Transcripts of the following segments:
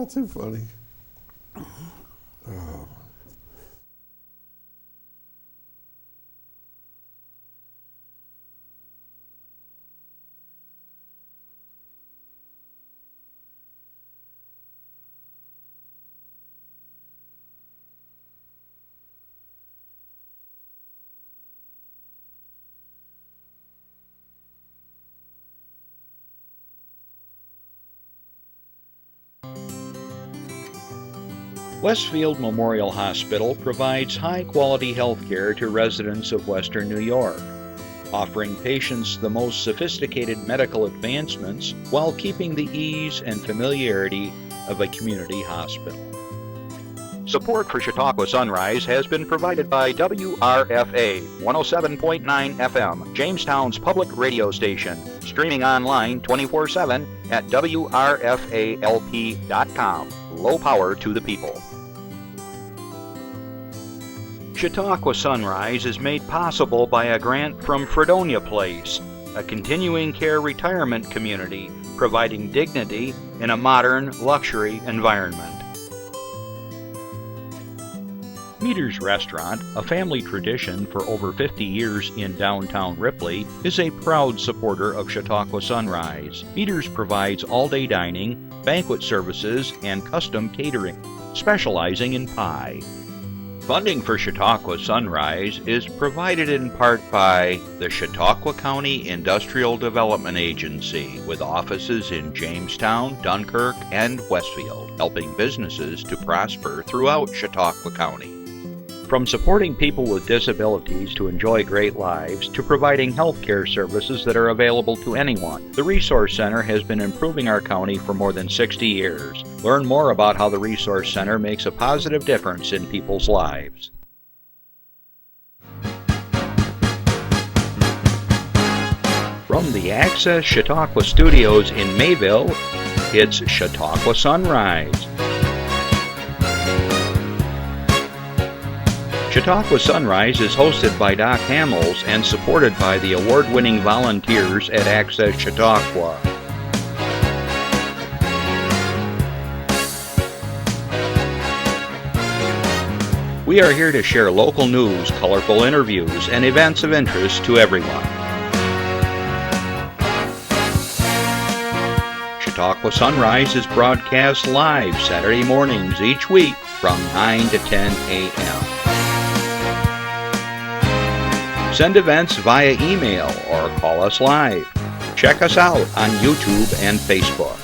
too funny. Oh. Westfield Memorial Hospital provides high-quality health care to residents of Western New York, offering patients the most sophisticated medical advancements while keeping the ease and familiarity of a community hospital. Support for Chautauqua Sunrise has been provided by WRFA 107.9 FM, Jamestown's public radio station, streaming online 24/7 at WRFALP.com. Low power to the people. Chautauqua Sunrise is made possible by a grant from Fredonia Place, a continuing care retirement community providing dignity in a modern luxury environment. Meter's Restaurant, a family tradition for over 50 years in downtown Ripley, is a proud supporter of Chautauqua Sunrise. Meter's provides all-day dining, banquet services, and custom catering, specializing in pie. Funding for Chautauqua Sunrise is provided in part by the Chautauqua County Industrial Development Agency, with offices in Jamestown, Dunkirk, and Westfield, helping businesses to prosper throughout Chautauqua County. From supporting people with disabilities to enjoy great lives, to providing health care services that are available to anyone, the Resource Center has been improving our county for more than 60 years. Learn more about how the Resource Center makes a positive difference in people's lives. From the Access Chautauqua Studios in Mayville, it's Chautauqua Sunrise. Chautauqua Sunrise is hosted by Doc Hamels and supported by the award-winning volunteers at Access Chautauqua. We are here to share local news, colorful interviews, and events of interest to everyone. Chautauqua Sunrise is broadcast live Saturday mornings each week from 9 to 10 a.m. Send events via email or call us live. Check us out on YouTube and Facebook.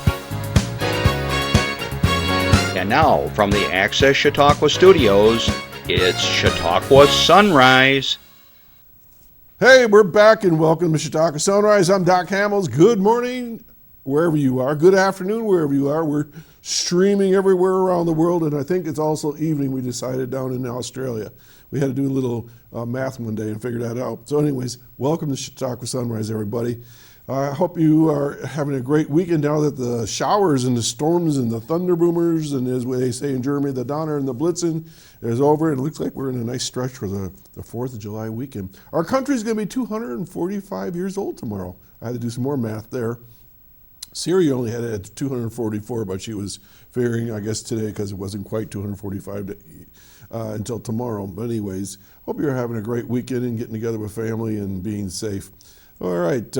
And now, from the Access Chautauqua Studios, it's Chautauqua Sunrise. Hey, we're back and welcome to Chautauqua Sunrise. I'm Doc Hamels. Good morning, wherever you are. Good afternoon, wherever you are. We're streaming everywhere around the world, and I think it's also evening, we decided, down in Australia. We had to do a little math one day and figure that out. So anyways, welcome to Chautauqua Sunrise, everybody. I hope you are having a great weekend now that the showers and the storms and the thunder boomers and, as they say in Germany, the Donner and the Blitzen is over. It looks like we're in a nice stretch for the 4th of July weekend. Our country's going to be 245 years old tomorrow. I had to do some more math there. Syria only had it at 244, but she was figuring, I guess, today, because it wasn't quite 245 until tomorrow. But anyways, hope you're having a great weekend and getting together with family and being safe. All right,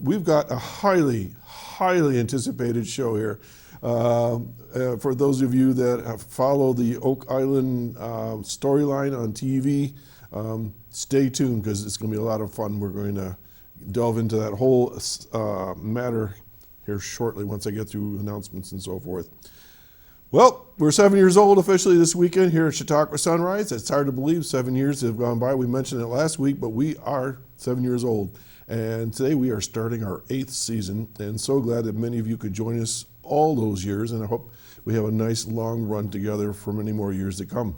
we've got a highly anticipated show here. For those of you that have followed the Oak Island storyline on TV, stay tuned because it's going to be a lot of fun. We're going to delve into that whole matter here shortly once I get through announcements and so forth. Well, we're 7 years old officially this weekend here at Chautauqua Sunrise. It's hard to believe 7 years have gone by. We mentioned it last week, but we are 7 years old. And today we are starting our 8th season, and so glad that many of you could join us all those years, and I hope we have a nice long run together for many more years to come.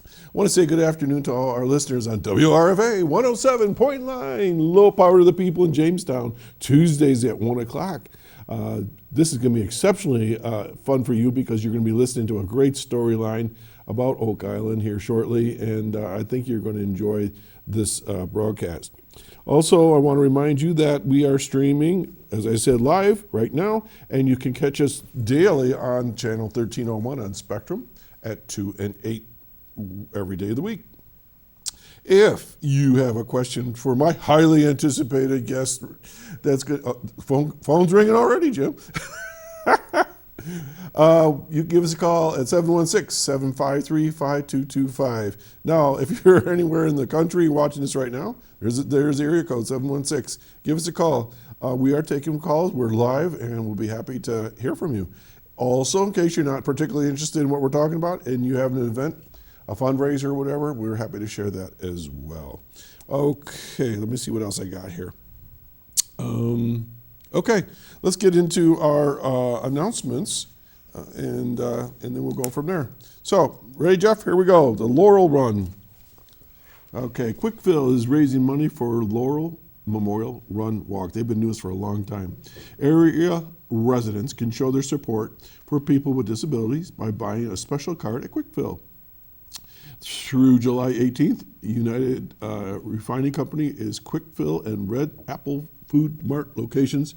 I want to say good afternoon to all our listeners on WRFA 107.9, low power to the people in Jamestown, Tuesdays at 1 o'clock. This is going to be exceptionally fun for you because you're going to be listening to a great storyline about Oak Island here shortly, and I think you're going to enjoy this broadcast. Also, I want to remind you that we are streaming, as I said, live right now, and you can catch us daily on channel 1301 on Spectrum at 2 and 8 every day of the week. If you have a question for my highly anticipated guest, that's good. Phone's ringing already, Jim. You give us a call at 716-753-5225. Now, if you're anywhere in the country watching this right now, there's the area code, 716. Give us a call. We are taking calls. We're live, and we'll be happy to hear from you. Also, in case you're not particularly interested in what we're talking about and you have an event, a fundraiser or whatever, we're happy to share that as well. Okay, let me see what else I got here. Okay, let's get into our announcements, and then we'll go from there. So, ready, Jeff? Here we go. The Laurel Run. Okay, Quickfill is raising money for Laurel Memorial Run Walk. They've been doing this for a long time. Area residents can show their support for people with disabilities by buying a special card at Quickfill. Through July 18th, United Refining Company is Quickfill and Red Apple Food Mart locations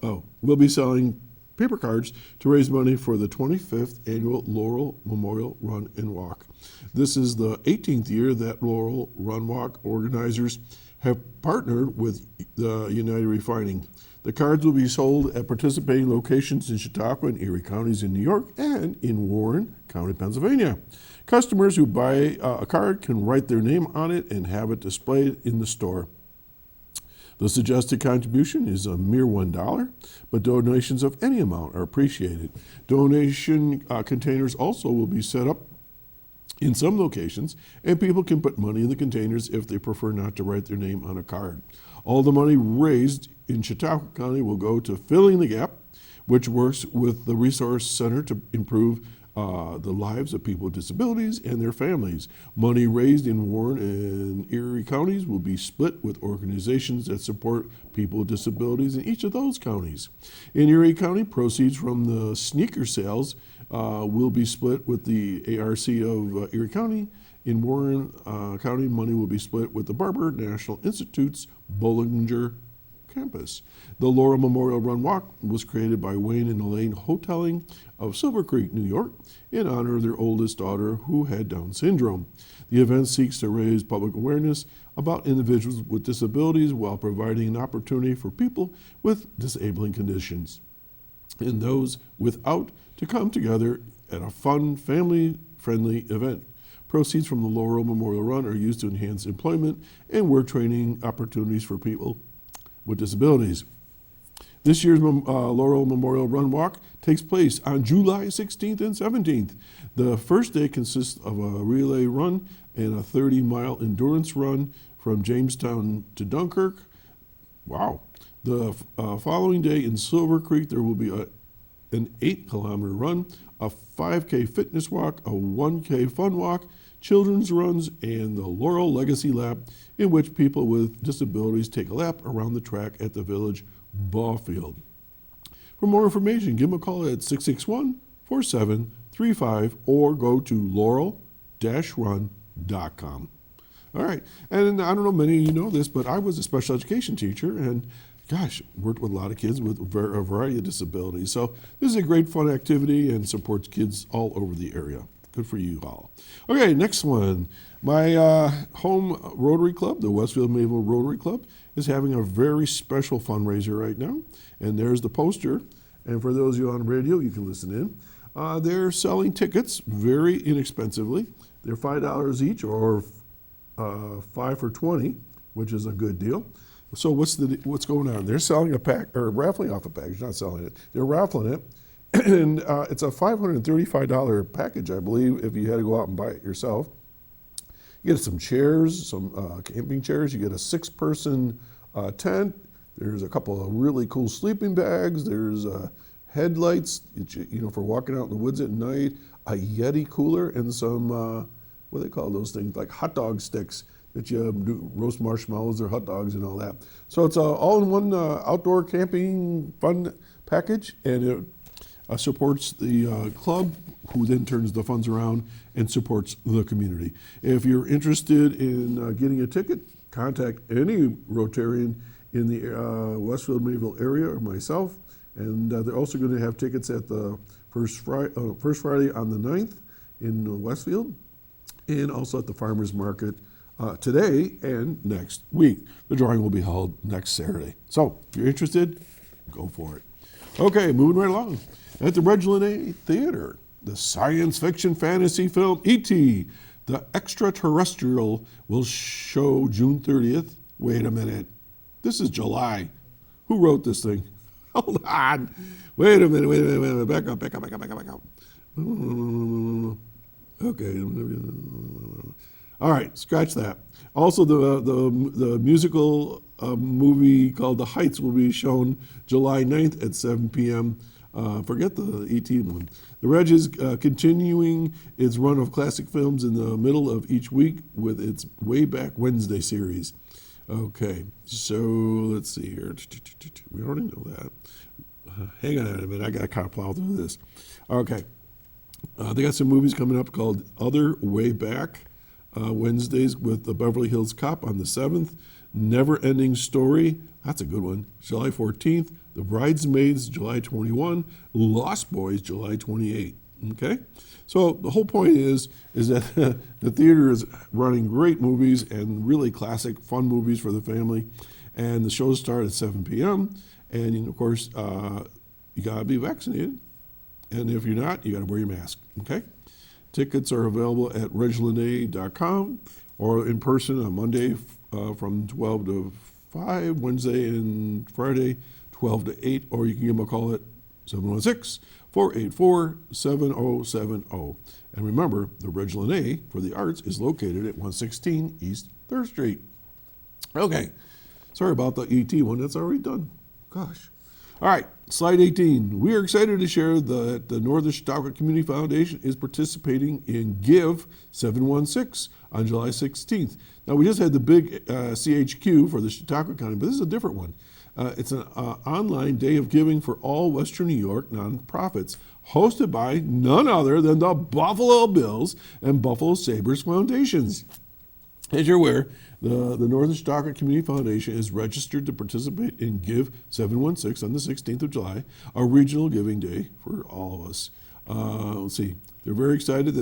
will be selling paper cards to raise money for the 25th annual Laurel Memorial Run and Walk. This is the 18th year that Laurel Run Walk organizers have partnered with United Refining. The cards will be sold at participating locations in Chautauqua and Erie counties in New York and in Warren County, Pennsylvania. Customers who buy a card can write their name on it and have it displayed in the store. The suggested contribution is a mere $1, but donations of any amount are appreciated. Donation containers also will be set up in some locations, and people can put money in the containers if they prefer not to write their name on a card. All the money raised in Chautauqua County will go to Filling the Gap, which works with the Resource Center to improve the lives of people with disabilities and their families. Money raised in Warren and Erie counties will be split with organizations that support people with disabilities in each of those counties. In Erie County, proceeds from the sneaker sales will be split with the ARC of Erie County. In Warren County, money will be split with the Barber National Institute's Bollinger campus. The Laurel Memorial Run Walk was created by Wayne and Elaine Hotelling of Silver Creek, New York, in honor of their oldest daughter who had Down syndrome. The event seeks to raise public awareness about individuals with disabilities while providing an opportunity for people with disabling conditions and those without to come together at a fun, family-friendly event. Proceeds from the Laurel Memorial Run are used to enhance employment and work training opportunities for people with disabilities. This year's Laurel Memorial Run Walk takes place on July 16th and 17th. The first day consists of a relay run and a 30-mile endurance run from Jamestown to Dunkirk. Wow. The following day in Silver Creek, there will be an 8-kilometer run, a 5K fitness walk, a 1K fun walk, children's runs, and the Laurel Legacy Lap, in which people with disabilities take a lap around the track at the village ball field. For more information, give them a call at 661-4735 or go to laurel-run.com. All right, and I don't know, many of you know this, but I was a special education teacher and gosh, worked with a lot of kids with a variety of disabilities. So this is a great fun activity and supports kids all over the area. Good for you all. Okay, next one. My home Rotary Club, the Westfield Mayville Rotary Club, is having a very special fundraiser right now. And there's the poster. And for those of you on radio, you can listen in. They're selling tickets very inexpensively. They're $5 each or 5 for $20, which is a good deal. So what's going on? They're selling a pack, or raffling off a package, not selling it. They're raffling it. And it's a $535 package, I believe, if you had to go out and buy it yourself. You get some chairs, some camping chairs. You get a 6-person tent. There's a couple of really cool sleeping bags. There's headlights, for walking out in the woods at night. A Yeti cooler and some, what do they call those things, like hot dog sticks that you do roast marshmallows or hot dogs and all that. So it's all-in-one outdoor camping fun package, and supports the club, who then turns the funds around and supports the community. If you're interested in getting a ticket, contact any Rotarian in the Westfield Mayville area or myself. And they're also going to have tickets at the first Friday on the 9th in Westfield, and also at the Farmers Market today and next week. The drawing will be held next Saturday. So if you're interested, go for it. Okay, moving right along. At the Reginald A. Theater, the science fiction fantasy film E.T., the Extraterrestrial, will show June 30th. Wait a minute. This is July. Who wrote this thing? Hold on. Wait a minute. Back up. Okay. All right, scratch that. Also, the musical movie called The Heights will be shown July 9th at 7 p.m. Forget the E.T. one. The Reg is continuing its run of classic films in the middle of each week with its Way Back Wednesday series. Okay, so let's see here. We already know that. Hang on a minute, I got to kind of plow through this. Okay, they got some movies coming up called Other Way Back Wednesdays with the Beverly Hills Cop on the 7th. Never Ending Story, that's a good one, July 14th. The Bridesmaids, July 21. Lost Boys, July 28. Okay? So the whole point is that the theater is running great movies and really classic, fun movies for the family. And the shows start at 7 p.m. And, of course, you got to be vaccinated. And if you're not, you got to wear your mask. Okay? Tickets are available at reginalda.com or in person on Monday from 12 to 5, Wednesday and Friday 12 to 8, or you can give them a call at 716-484-7070. And remember, the Reginald A for the Arts is located at 116 East 3rd Street. Okay, sorry about the ET one, that's already done. Gosh. All right, slide 18. We are excited to share that the Northern Chautauqua Community Foundation is participating in Give 716 on July 16th. Now, we just had the big CHQ for the Chautauqua County, but this is a different one. It's an online day of giving for all Western New York nonprofits, hosted by none other than the Buffalo Bills and Buffalo Sabres Foundations. As you're aware, the Northern Chautauqua Community Foundation is registered to participate in Give 716 on the 16th of July, a regional giving day for all of us. Let's see. They're very excited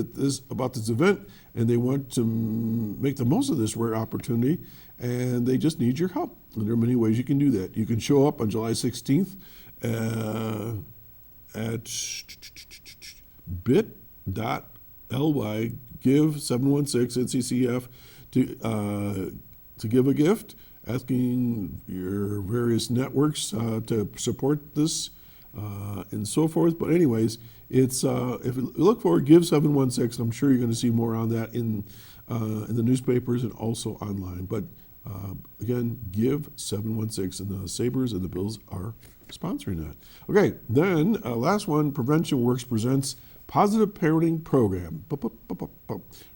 about this event, and they want to make the most of this rare opportunity, and they just need your help. And there are many ways you can do that. You can show up on July 16th at bit.ly give 716 NCCF to give a gift, asking your various networks to support this and so forth. But anyways, it's if you look for Give 716, I'm sure you're going to see more on that in the newspapers and also online. But again, Give 716, and the Sabres and the Bills are sponsoring that. Okay, then last one, Prevention Works presents Positive Parenting Program.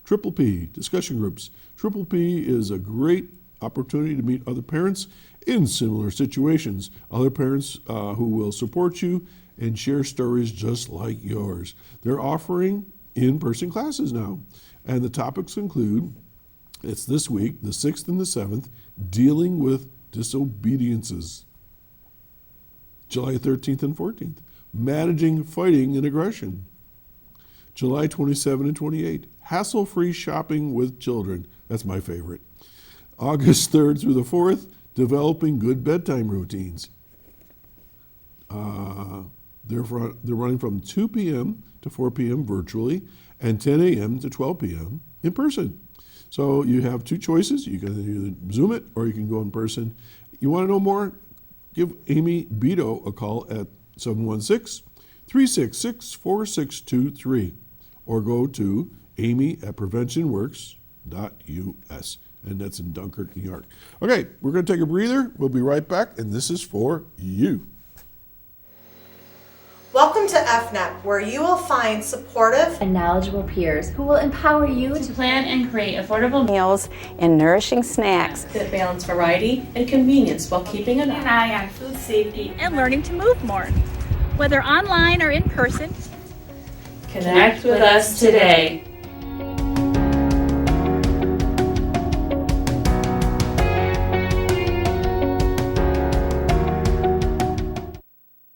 Triple P, discussion groups. Triple P is a great opportunity to meet other parents in similar situations, other parents who will support you and share stories just like yours. They're offering in-person classes now, and the topics include, it's this week, the 6th and the 7th, dealing with disobediences. July 13th and 14th, managing fighting and aggression. July 27 and 28, hassle-free shopping with children. That's my favorite. August 3rd through the 4th, developing good bedtime routines. They're running from 2 p.m. to 4 p.m. virtually and 10 a.m. to 12 p.m. in person. So you have two choices. You can either Zoom it or you can go in person. You want to know more? Give Amy Beto a call at 716-366-4623 or go to amy@preventionworks.us. And that's in Dunkirk, New York. Okay, we're going to take a breather. We'll be right back, and this is for you. Welcome to FNEP, where you will find supportive and knowledgeable peers who will empower you to plan and create affordable meals and nourishing snacks that balance variety and convenience while keeping an eye on food safety and learning to move more. whether online or in person. Connect with us today.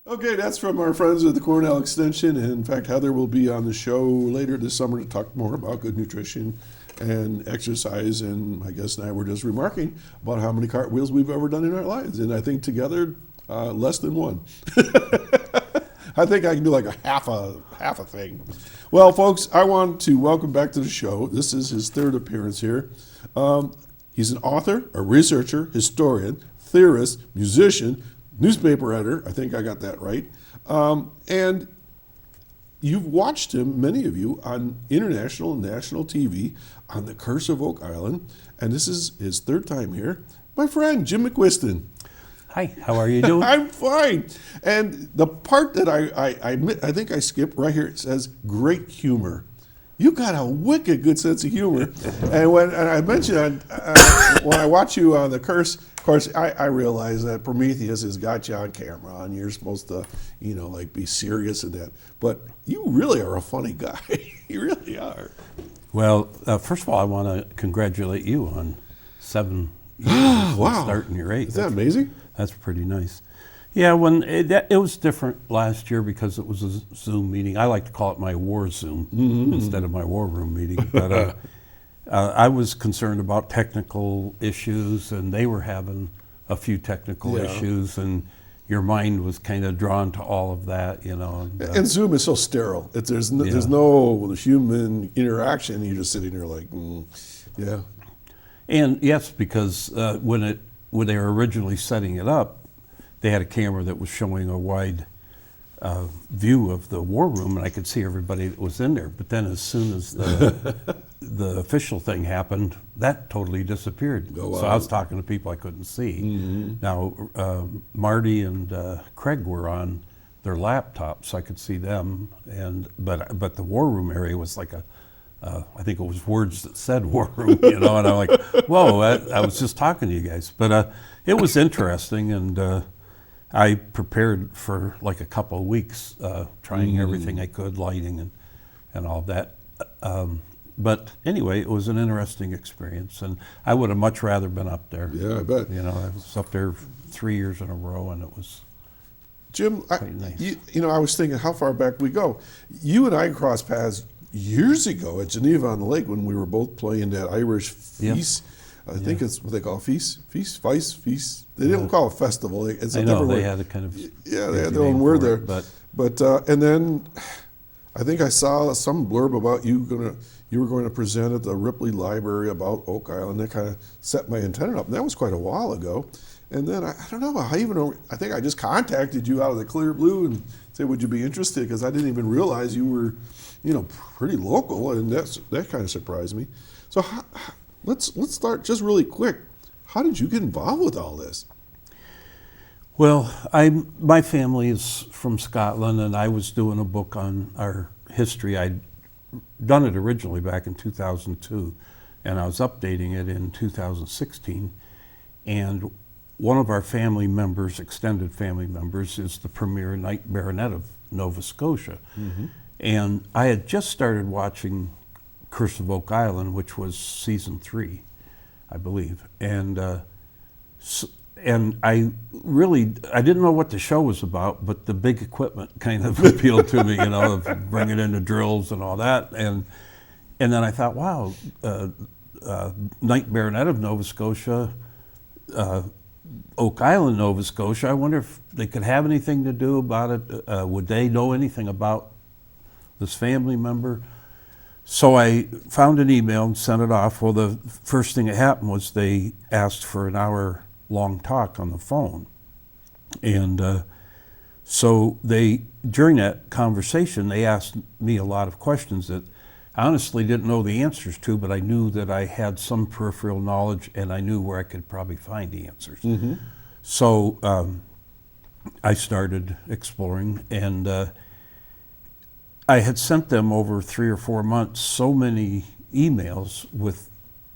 Okay, that's from our friends at the Cornell Extension. And in fact, Heather will be on the show later this summer to talk more about good nutrition and exercise. And I guess now we're just remarking about how many cartwheels we've ever done in our lives. And I think together, less than one. I think I can do like a half a thing. Well, folks, I want to welcome back to the show. This is his third appearance here. He's an author, a researcher, historian, theorist, musician, newspaper editor. I think I got that right. And you've watched him, many of you, on international and national TV on The Curse of Oak Island. And this is his third time here. My friend, Jim McQuiston. Hi, how are you doing? I'm fine. And the part that I think I skipped right here, it says great humor. You got a wicked good sense of humor. And I mentioned when I watch you on The Curse, of course, I realize that Prometheus has got you on camera and you're supposed to, like be serious in that. But you really are a funny guy. You really are. Well, first of all, I want to congratulate you on 7 years wow. starting your 8th. Is that amazing? That's pretty nice. Yeah, when it was different last year because it was a Zoom meeting. I like to call it my war Zoom instead of my war room meeting. But I was concerned about technical issues, and they were having a few technical issues, and your mind was kind of drawn to all of that, And Zoom is so sterile. There's no human interaction. You're just sitting there like, yeah. And yes, because when they were originally setting it up, they had a camera that was showing a wide view of the war room, and I could see everybody that was in there. But then as soon as the official thing happened, that totally disappeared. Oh, wow. So I was talking to people I couldn't see. Mm-hmm. Now, Marty and Craig were on their laptops, so I could see them. But the war room area was like I think it was words that said war room, and I'm like, whoa, I was just talking to you guys. But it was interesting, and I prepared for like a couple of weeks, trying everything I could, lighting and all that. But anyway, it was an interesting experience, and I would have much rather been up there. Yeah, I bet. I was up there 3 years in a row, and it was Jim, quite nice. I was thinking how far back we go. You and I crossed paths years ago at Geneva on the Lake when we were both playing that Irish feast. I think it's what they call feast. They didn't call it festival. It's a different they word. had a kind of they had their own word there. But and then I think I saw some blurb about you were going to present at the Ripley Library about Oak Island. That kind of set my antenna up. And that was quite a while ago. And then I don't know. I think I just contacted you out of the clear blue and said, "Would you be interested?" Because I didn't even realize you were, pretty local, and that kind of surprised me. So let's start just really quick. How did you get involved with all this? Well, my family is from Scotland, and I was doing a book on our history. I'd done it originally back in 2002, and I was updating it in 2016. And one of our family members, extended family members, is the premier Knight Baronet of Nova Scotia. Mm-hmm. And I had just started watching Curse of Oak Island, which was season 3, I believe. And I didn't know what the show was about, but the big equipment kind of appealed to me, of bringing in the drills and all that. And then I thought, wow, Knight Baronet of Nova Scotia, Oak Island, Nova Scotia, I wonder if they could have anything to do about it. Would they know anything about this family member? So I found an email and sent it off. Well, the first thing that happened was they asked for an hour-long talk on the phone. And so during that conversation, they asked me a lot of questions that I honestly didn't know the answers to, but I knew that I had some peripheral knowledge, and I knew where I could probably find the answers. Mm-hmm. So I started exploring, and I had sent them over 3 or 4 months so many emails with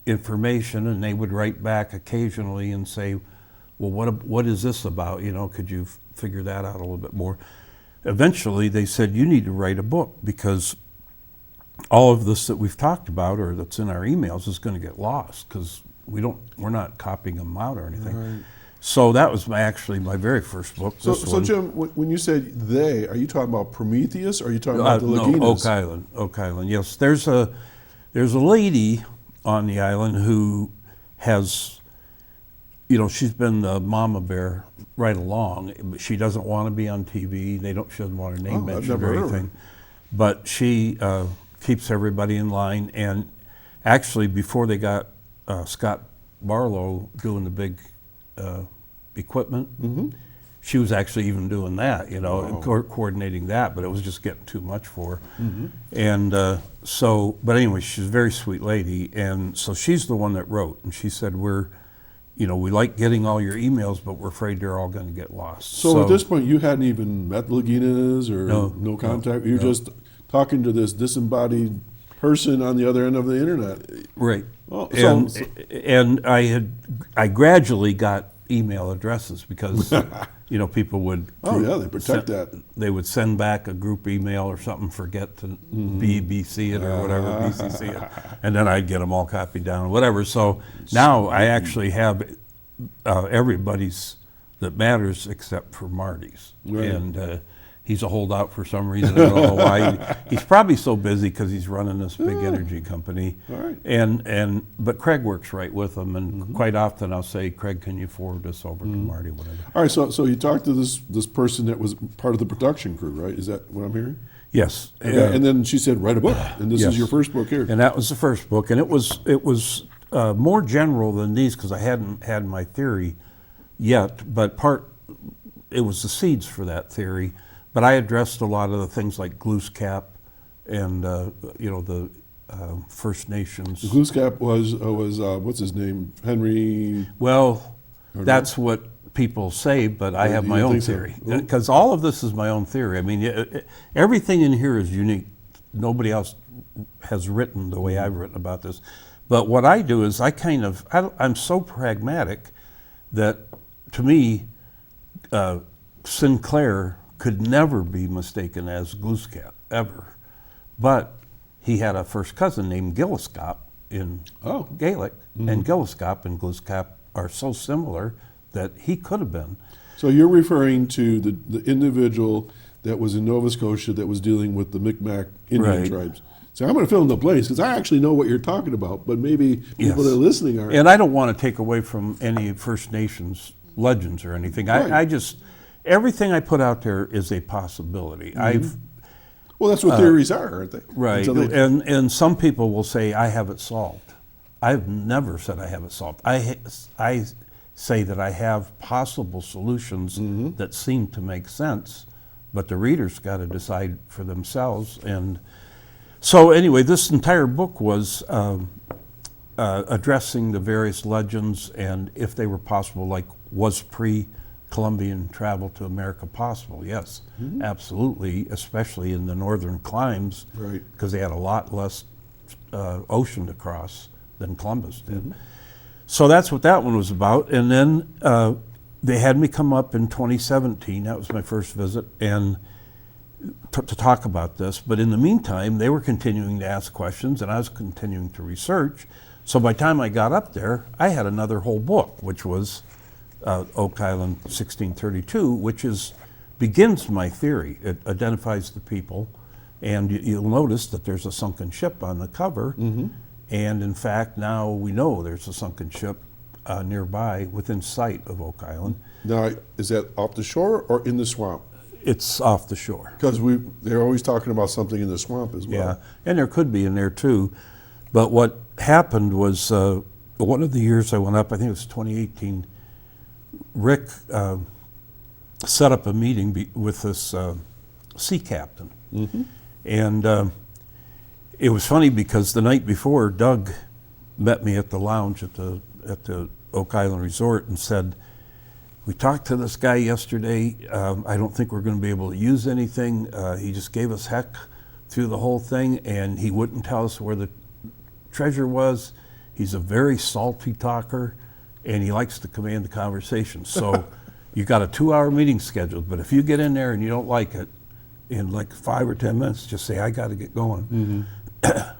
information, and they would write back occasionally and say, well, what is this about? Could you figure that out a little bit more? eventually they said, you need to write a book because all of this that we've talked about or that's in our emails is going to get lost because we're not copying them out or anything. Right. So that was actually my very first book. So, this one. Jim, when you said they, are you talking about Prometheus or are you talking about the Laginas? No, Oak Island. Yes, there's a lady on the island who has, she's been the mama bear right along, but she doesn't want to be on TV. She doesn't want her name mentioned or anything. But she keeps everybody in line. And actually, before they got Scott Barlow doing the big equipment, she was actually even doing that, coordinating that, but it was just getting too much for her. And but anyway, she's a very sweet lady, and so she's the one that wrote, and she said, we like getting all your emails, but we're afraid they're all going to get lost. So at this point, you hadn't even met the Laginas or no contact? You're just talking to this disembodied person on the other end of the internet. Right. Oh, and I gradually got email addresses because people would they protect that. They would send back a group email or something, forget to BBC it or whatever, BCC it, and then I'd get them all copied down, whatever. So now I actually have everybody's that matters except for Marty's, and he's a holdout for some reason. I don't know why. He's probably so busy because he's running this big energy company. All right. But Craig works right with him, and quite often I'll say, Craig, can you forward this over to Marty, whatever. All right, so you talked to this person that was part of the production crew, right? Is that what I'm hearing? Yes. And then she said, write a book, and this is your first book here. And that was the first book, and it was more general than these because I hadn't had my theory yet, but it was the seeds for that theory. But I addressed a lot of the things like Glooscap and the First Nations. The Glooscap was what's his name? Henry. Well, that's what people say, but I have my own theory because all of this is my own theory. I mean, everything in here is unique. Nobody else has written the way I've written about this. But what I do is I'm so pragmatic that to me, Sinclair could never be mistaken as Glooscap, ever. But he had a first cousin named Gilliscap in Gaelic, and Gilliscap and Glooscap are so similar that he could have been. So you're referring to the individual that was in Nova Scotia that was dealing with the Mi'kmaq Indian tribes. So I'm going to fill in the blanks because I actually know what you're talking about, but maybe people that are listening aren't. And I don't want to take away from any First Nations legends or anything. Right. I just... Everything I put out there is a possibility. Well, that's what theories are, aren't they? Right. And some people will say, I have it solved. I've never said I have it solved. I say that I have possible solutions that seem to make sense, but the reader's got to decide for themselves. And so anyway, this entire book was addressing the various legends and if they were possible, like was Pre-Columbian travel to America possible? Yes, absolutely, especially in the northern climes, because they had a lot less ocean to cross than Columbus did. So that's what that one was about. And then they had me come up in 2017, that was my first visit, and to talk about this. But in the meantime, they were continuing to ask questions and I was continuing to research. So by the time I got up there, I had another whole book, which was Oak Island 1632, which begins my theory. It identifies the people, and you'll notice that there's a sunken ship on the cover, and in fact now we know there's a sunken ship nearby within sight of Oak Island. Now, is that off the shore or in the swamp? It's off the shore. Because they're always talking about something in the swamp as well. Yeah, and there could be in there too. But what happened was one of the years I went up, I think it was 2018, Rick set up a meeting with this sea captain. And it was funny because the night before, Doug met me at the lounge at the Oak Island Resort and said, we talked to this guy yesterday. I don't think we're going to be able to use anything. He just gave us heck through the whole thing, and he wouldn't tell us where the treasure was. He's a very salty talker, and he likes to command the conversation. So you got a 2-hour meeting scheduled, but if you get in there and you don't like it, in like 5 or 10 minutes, just say, I got to get going.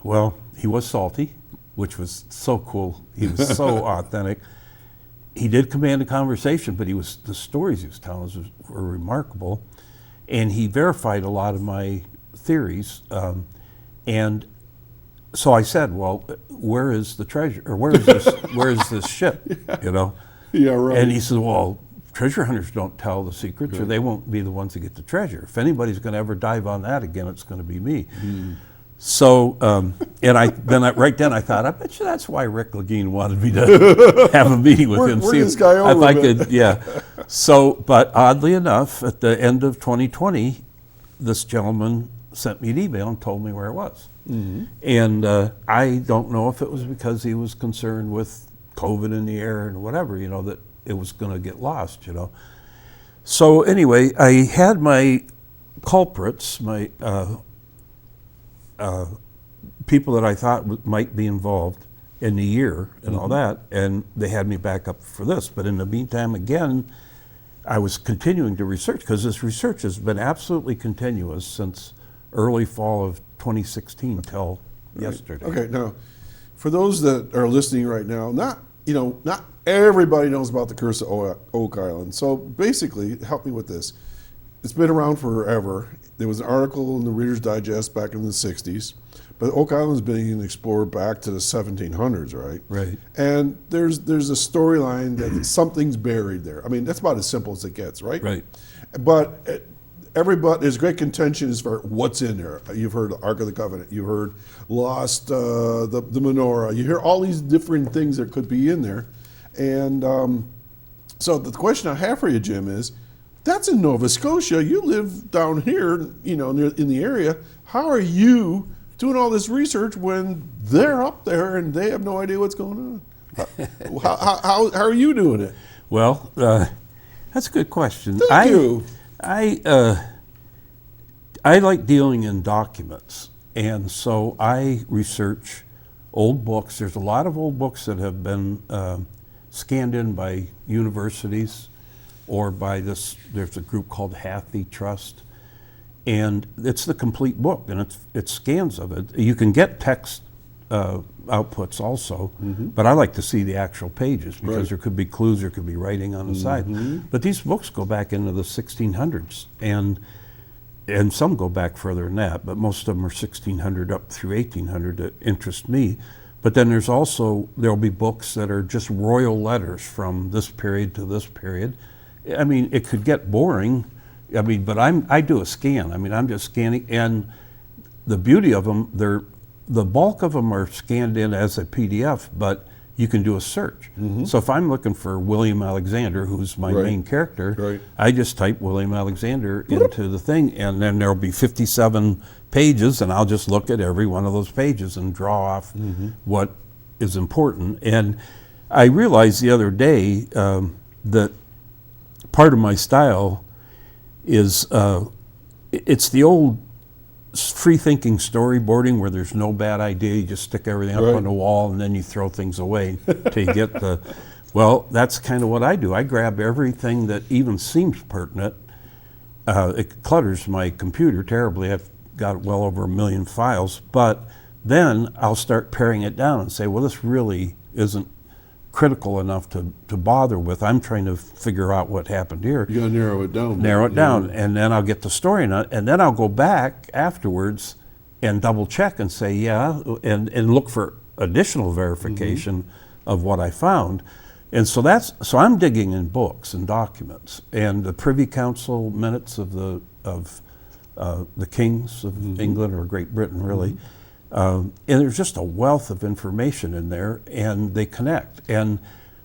Well, he was salty, which was so cool. He was so authentic. He did command a conversation, but the stories he was telling us were remarkable. And he verified a lot of my theories. And so I said, well, where is the treasure? Or where is this ship, you know? Yeah, right. And he said, well, treasure hunters don't tell the secrets, or they won't be the ones that get the treasure. If anybody's going to ever dive on that again, it's going to be me. So, and right then I thought, I bet you that's why Rick Legine wanted me to have a meeting with him. Word See this guy if over I a bit. could, yeah. So, but oddly enough, at the end of 2020, this gentleman sent me an email and told me where it was. And I don't know if it was because he was concerned with COVID in the air and whatever, you know, that it was going to get lost, you know. So anyway, I had my culprits, my people that I thought might be involved in the year and all that, and they had me back up for this. But in the meantime, again, I was continuing to research, because this research has been absolutely continuous since early fall of 2016 till yesterday. Okay, now, for those that are listening right now, not everybody knows about the Curse of Oak Island. So basically, help me with this. It's been around forever. There was an article in the Reader's Digest back in the 60s, but Oak Island's being explored back to the 1700s, right? Right. And there's a storyline that something's buried there. I mean, that's about as simple as it gets, right? Right. But there's great contention as far what's in there. You've heard the Ark of the Covenant. You heard lost the menorah. You hear all these different things that could be in there. And so the question I have for you, Jim, is that's in Nova Scotia. You live down here, you know, in the area. How are you doing all this research when they're up there and they have no idea what's going on? How are you doing it? Well, that's a good question. Thank you. I like dealing in documents, and so I research old books. There's a lot of old books that have been scanned in by universities or by there's a group called Hathi Trust, and it's the complete book, and it's scans of it. You can get text outputs also, but I like to see the actual pages, because there could be clues, there could be writing on the side. But these books go back into the 1600s, and some go back further than that, but most of them are 1600 up through 1800 that interest me. But then there'll be books that are just royal letters from this period to this period. I mean, it could get boring. I mean, but I do a scan. I mean, I'm just scanning, and the beauty of them, the bulk of them are scanned in as a PDF, but you can do a search. So if I'm looking for William Alexander, who's my main character, I just type William Alexander into the thing, and then there'll be 57 pages, and I'll just look at every one of those pages and draw off what is important. And I realized the other day that part of my style is it's the old free-thinking storyboarding where there's no bad idea. You just stick everything up on the wall and then you throw things away till you get the... Well, that's kind of what I do. I grab everything that even seems pertinent. It clutters my computer terribly. I've got well over 1 million files. But then I'll start paring it down and say, well, this really isn't critical enough to bother with. I'm trying to figure out what happened here. You gotta narrow it down. Narrow it down, and then I'll get the story in it, and then I'll go back afterwards and double check and say, yeah, and look for additional verification of what I found. And so I'm digging in books and documents and the Privy Council minutes of the kings of England or Great Britain, really. And there's just a wealth of information in there, and they connect. And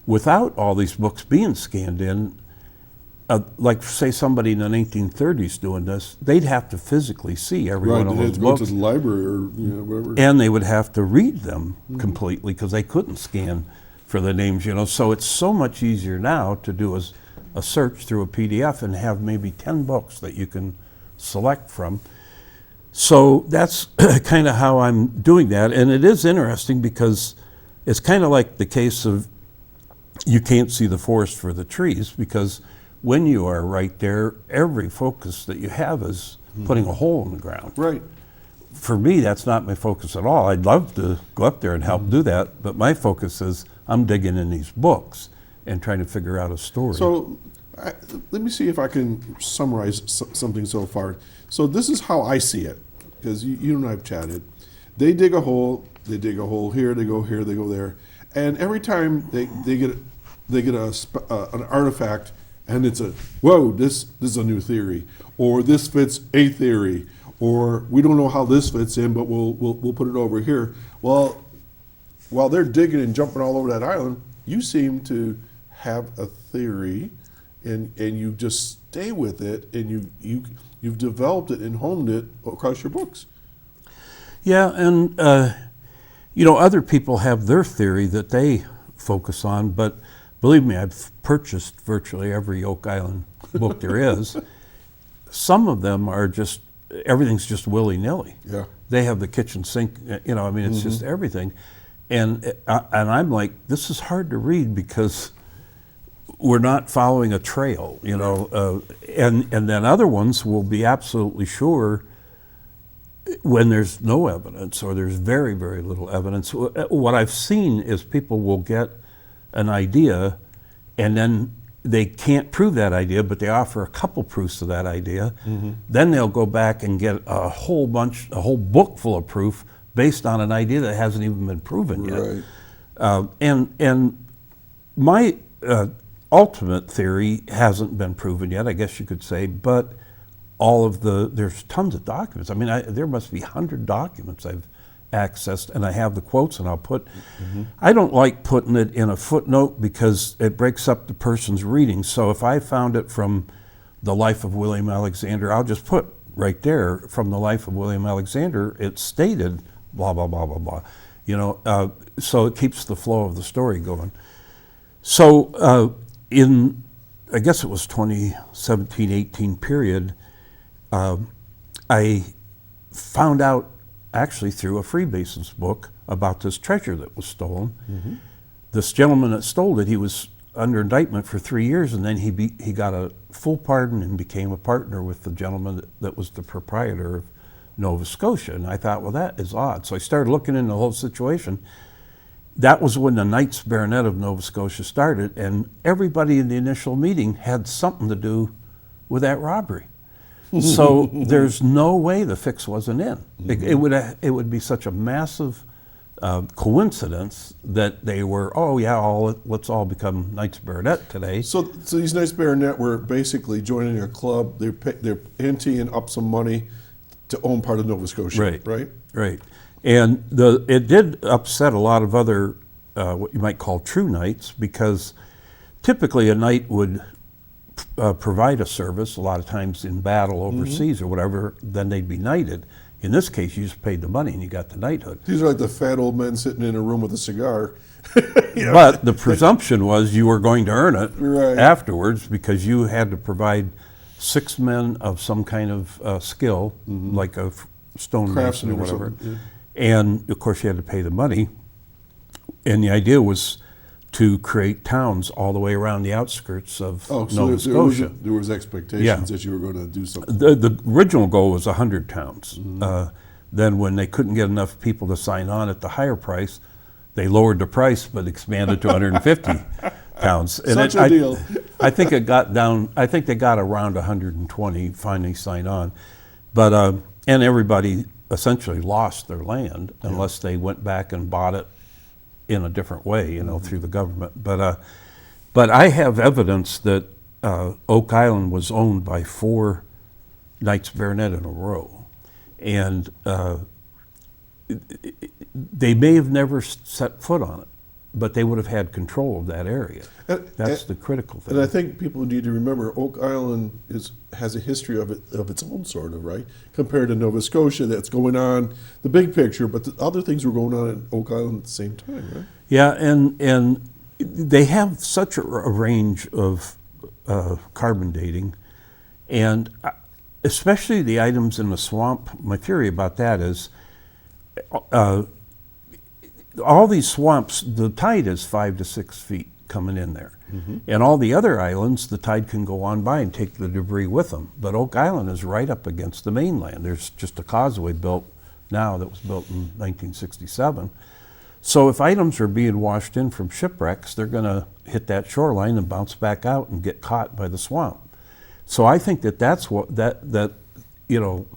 without all these books being scanned in, like say somebody in the 1930s doing this, they'd have to physically see every one of those books. Go to the library or whatever. And they would have to read them completely, because they couldn't scan for the names, So it's so much easier now to do a search through a PDF and have maybe 10 books that you can select from. So that's kind of how I'm doing that. And it is interesting, because it's kind of like the case of you can't see the forest for the trees, because when you are right there, every focus that you have is putting a hole in the ground. Right. For me, that's not my focus at all. I'd love to go up there and help do that, but my focus is I'm digging in these books and trying to figure out a story. So let me see if I can summarize something so far. So this is how I see it, because you and I have chatted. They dig a hole here, they go here, they go there, and every time they get an artifact, and it's whoa, this is a new theory, or this fits a theory, or we don't know how this fits in, but we'll put it over here. Well, while they're digging and jumping all over that island, you seem to have a theory, and you just stay with it, and you've developed it and honed it across your books. Yeah, and other people have their theory that they focus on, but believe me, I've purchased virtually every Oak Island book there is. Some of them are just, everything's just willy-nilly. Yeah. They have the kitchen sink, it's just everything. And I'm like, this is hard to read because we're not following a trail, and then other ones will be absolutely sure when there's no evidence or there's very, very little evidence. What I've seen is people will get an idea and then they can't prove that idea, but they offer a couple proofs of that idea. Then they'll go back and get a whole book full of proof based on an idea that hasn't even been proven yet. Right. And my ultimate theory hasn't been proven yet, I guess you could say, but there's tons of documents. I mean, there must be 100 documents I've accessed, and I have the quotes, and I'll put, I don't like putting it in a footnote because it breaks up the person's reading. So if I found it from the life of William Alexander, I'll just put right there, from the life of William Alexander, it's stated blah, blah, blah, blah, blah. So it keeps the flow of the story going. So in, I guess it was 2017-18 period, I found out actually through a Freemasons book about this treasure that was stolen. This gentleman that stole it, he was under indictment for 3 years, and then he got a full pardon and became a partner with the gentleman that was the proprietor of Nova Scotia. And I thought, well, that is odd. So I started looking into the whole situation. That was when the Knights Baronet of Nova Scotia started, and everybody in the initial meeting had something to do with that robbery. So there's no way the fix wasn't in. It would be such a massive coincidence that they were, let's all become Knights Baronet today. So these Knights Baronet were basically joining a club. They're anteing up some money to own part of Nova Scotia, right? Right. And it did upset a lot of other, what you might call true knights, because typically a knight would provide a service, a lot of times in battle overseas or whatever, then they'd be knighted. In this case, you just paid the money and you got the knighthood. These are like the fat old men sitting in a room with a cigar. But the presumption was you were going to earn it afterwards, because you had to provide 6 men of some kind of skill, like a stonemason or whatever. And of course you had to pay the money. And the idea was to create towns all the way around the outskirts of Nova Scotia. There was expectations that you were going to do something. The original goal was 100 towns. Then when they couldn't get enough people to sign on at the higher price, they lowered the price but expanded to 150 towns. And Such a deal. I think it got down, I think they got around 120 finally signed on. But, and everybody essentially lost their land unless they went back and bought it in a different way, through the government. But I have evidence that Oak Island was owned by 4 Knights Baronet in a row, and they may have never set foot on it, but they would have had control of that area. That's the critical thing. And I think people need to remember Oak Island has a history of its own, sort of, right? Compared to Nova Scotia, that's going on, the big picture, but the other things were going on in Oak Island at the same time, right? Yeah, and they have such a range of carbon dating, and especially the items in the swamp. My theory about that is all these swamps, the tide is 5 to 6 feet coming in there. And all the other islands, the tide can go on by and take the debris with them. But Oak Island is right up against the mainland. There's just a causeway built now that was built in 1967. So if items are being washed in from shipwrecks, they're going to hit that shoreline and bounce back out and get caught by the swamp. So I think that's what that you know,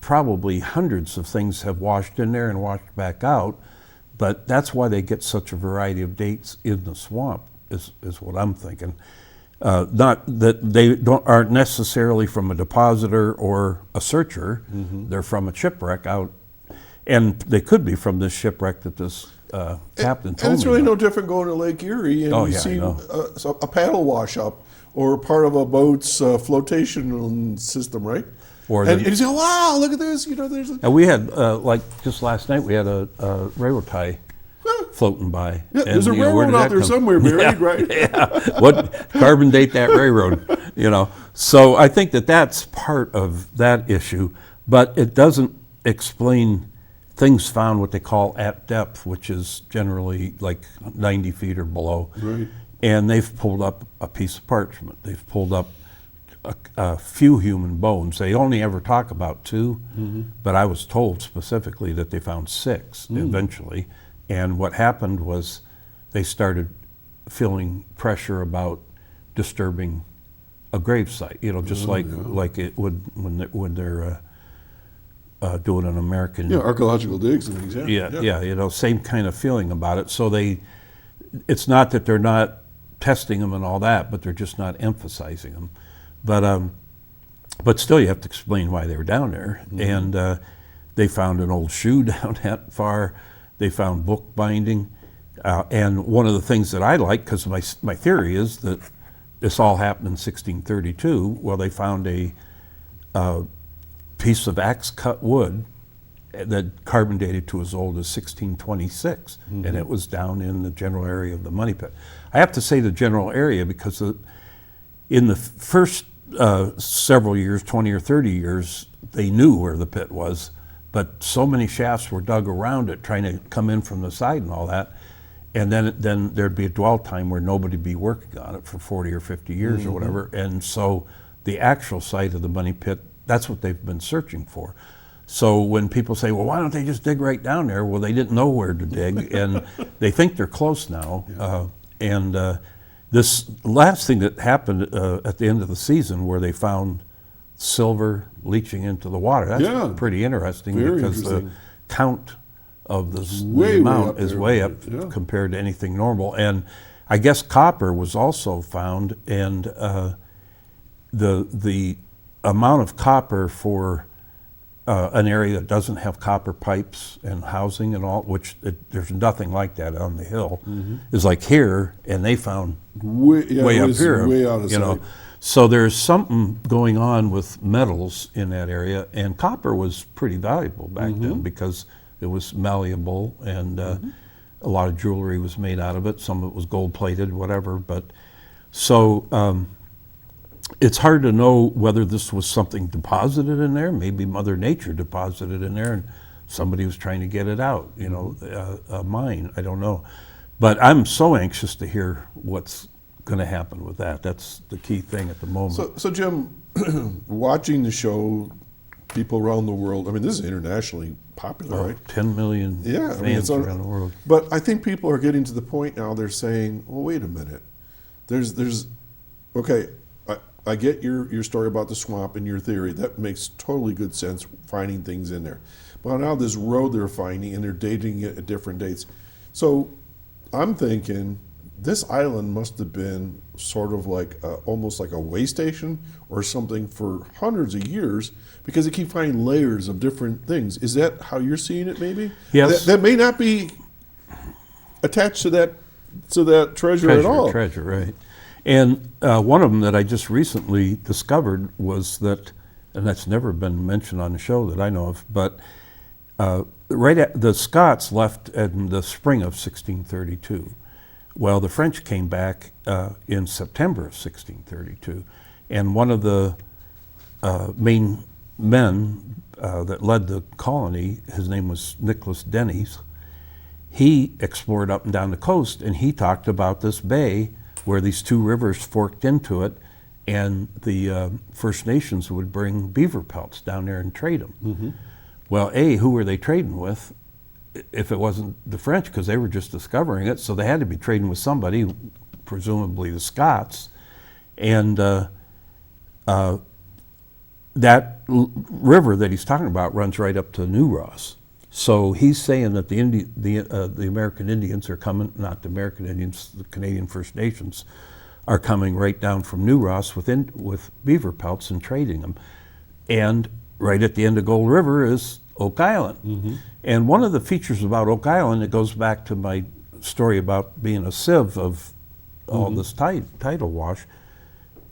probably hundreds of things have washed in there and washed back out, but that's why they get such a variety of dates in the swamp, is what I'm thinking. Not that they aren't necessarily from a depositor or a searcher. They're from a shipwreck out, and they could be from this shipwreck that this captain told me. And it's really about. no different going to Lake Erie and you Yeah, see I know. a paddle wash up or part of a boat's flotation system, right? Or and the- you say, wow, look at this. You know, there's a, And we had, like just last night, we had a railroad tie floating by. yeah, And, there's a you know, where railroad did out that there come- somewhere buried, Yeah, right? Yeah. What carbon date that railroad, you know? So I think that's part of that issue, but it doesn't explain things found what they call at depth, which is generally like 90 feet or below. Right. And they've pulled up a piece of parchment. They've pulled up a few human bones. They only ever talk about 2, but I was told specifically that they found 6 eventually. And what happened was they started feeling pressure about disturbing a gravesite, you know, just like it would when they're doing an American. Yeah, archaeological digs and things. Yeah, you know, same kind of feeling about it. So it's not that they're not testing them and all that, but they're just not emphasizing them. But still, you have to explain why they were down there. And they found an old shoe down that far. They found book binding. And one of the things that I like, because my theory is that this all happened in 1632, well, they found a piece of axe-cut wood that carbon dated to as old as 1626, and it was down in the general area of the money pit. I have to say the general area because in the first several years, 20 or 30 years, they knew where the pit was, but so many shafts were dug around it trying to come in from the side and all that, and then there'd be a dwell time where nobody'd be working on it for 40 or 50 years or whatever, and so the actual site of the money pit, that's what they've been searching for. So when people say, well, why don't they just dig right down there? Well, they didn't know where to dig, and they think they're close now. This last thing that happened at the end of the season where they found silver leaching into the water, that's pretty interesting because the count of the amount is way up compared to anything normal. And I guess copper was also found, and the amount of copper for an area that doesn't have copper pipes and housing and all, which there's nothing like that on the hill, is like here, and they found way up here, way out of you know. sight. So there's something going on with metals in that area, and copper was pretty valuable back then because it was malleable, and a lot of jewelry was made out of it. Some of it was gold-plated, whatever. But so it's hard to know whether this was something deposited in there. Maybe Mother Nature deposited in there, and somebody was trying to get it out. You know, a mine. I don't know. But I'm so anxious to hear what's going to happen with that. That's the key thing at the moment. So Jim, watching the show, people around the world, I mean, this is internationally popular, right? 10 million fans around the world. But I think people are getting to the point now, they're saying, well, wait a minute. Okay, I get your story about the swamp and your theory. That makes totally good sense, finding things in there. But now this road they're finding, and they're dating it at different dates. So I'm thinking this island must have been sort of like almost like a way station or something for hundreds of years, because they keep finding layers of different things. Is that how you're seeing it, maybe? Yes. That may not be attached to that treasure at all. Treasure, right. And one of them that I just recently discovered was that, and that's never been mentioned on the show that I know of, but the Scots left in the spring of 1632. Well, the French came back in September of 1632, and one of the main men that led the colony, his name was Nicholas Denys, he explored up and down the coast, and he talked about this bay where these two rivers forked into it, and the First Nations would bring beaver pelts down there and trade them. Well, who were they trading with if it wasn't the French, because they were just discovering it, so they had to be trading with somebody, presumably the Scots. And river that he's talking about runs right up to New Ross. So he's saying that the American Indians are coming, not the American Indians, the Canadian First Nations are coming right down from New Ross with beaver pelts and trading them. And right at the end of Gold River is Oak Island. And one of the features about Oak Island, it goes back to my story about being a sieve of all this tidal wash,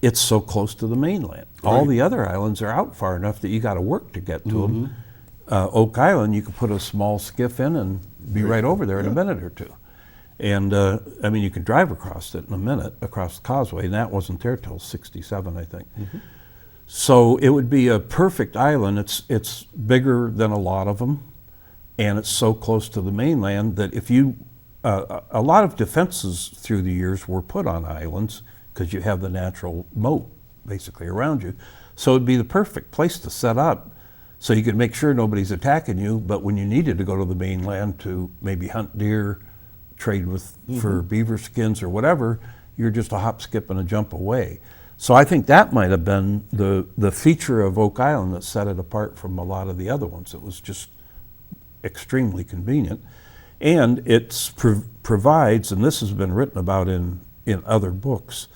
it's so close to the mainland. Right. All the other islands are out far enough that you got to work to get to them. Oak Island, you could put a small skiff in and be right over there in a minute or two. And I mean, you could drive across it in a minute, across the causeway, and that wasn't there till '67, I think. So it would be a perfect island. It's bigger than a lot of them, and it's so close to the mainland that if you, a lot of defenses through the years were put on islands because you have the natural moat basically around you. So it'd be the perfect place to set up so you could make sure nobody's attacking you, but when you needed to go to the mainland to maybe hunt deer, trade with for beaver skins or whatever, you're just a hop, skip, and a jump away. So I think that might have been the feature of Oak Island that set it apart from a lot of the other ones. It was just extremely convenient. And it provides, and this has been written about in other books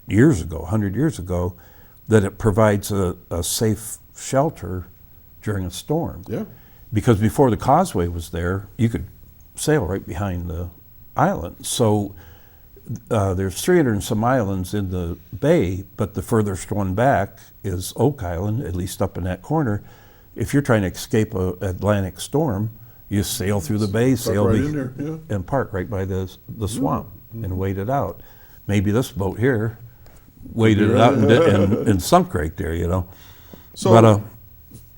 years ago, 100 years ago, that it provides a safe shelter during a storm. Yeah. Because before the causeway was there, you could sail right behind the island. So there's 300 and some islands in the bay, but the furthest one back is Oak Island, at least up in that corner. If you're trying to escape an Atlantic storm, you sail through the bay, and park right by the swamp and wait it out. Maybe this boat here waited it out and sunk right there, you know. So,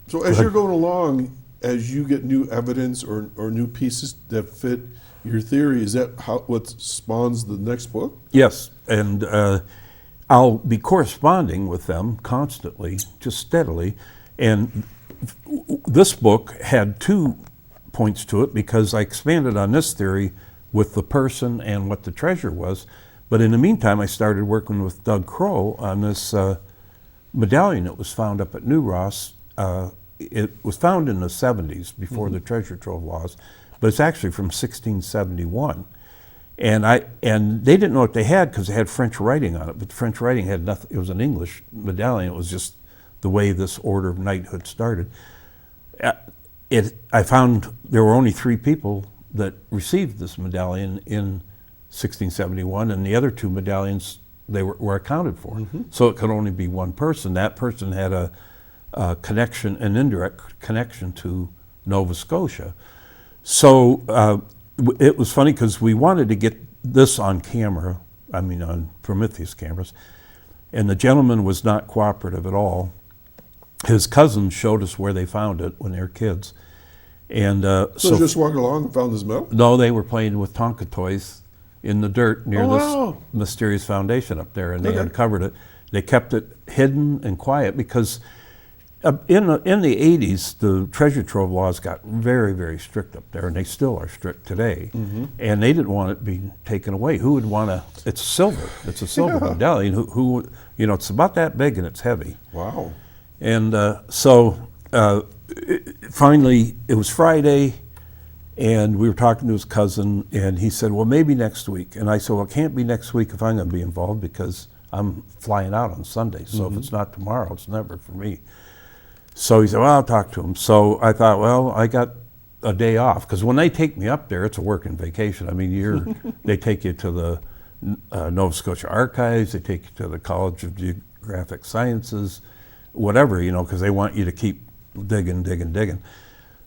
so as you're going along, as you get new evidence or new pieces that fit your theory, is that what spawns the next book? Yes, and I'll be corresponding with them constantly, just steadily. And this book had 2 points to it because I expanded on this theory with the person and what the treasure was. But in the meantime, I started working with Doug Crow on this medallion that was found up at New Ross. It was found in the 70s before the treasure trove laws, but it's actually from 1671. And they didn't know what they had because they had French writing on it, but the French writing had nothing. It was an English medallion. It was just the way this order of knighthood started. I found there were only 3 people that received this medallion in 1671, and the other 2 medallions they were accounted for. So it could only be one person. That person had a connection, an indirect connection to Nova Scotia. So it was funny because we wanted to get this on camera, I mean on Prometheus cameras, and the gentleman was not cooperative at all. His cousins showed us where they found it when they were kids. And so just walking along and found this medal? No, they were playing with Tonka toys in the dirt near this mysterious foundation up there, and they uncovered it. They kept it hidden and quiet because in the 80s, the treasure trove laws got very, very strict up there, and they still are strict today. And they didn't want it being taken away. Who would want to? It's silver. It's a silver medallion. Who you know? It's about that big and it's heavy. Wow. And finally, it was Friday, and we were talking to his cousin, and he said, well, maybe next week. And I said, well, it can't be next week if I'm going to be involved because I'm flying out on Sunday. So if it's not tomorrow, it's never for me. So he said, well, I'll talk to him. So I thought, well, I got a day off, because when they take me up there, it's a working vacation. I mean, they take you to the Nova Scotia Archives, they take you to the College of Geographic Sciences, whatever, you know, because they want you to keep digging.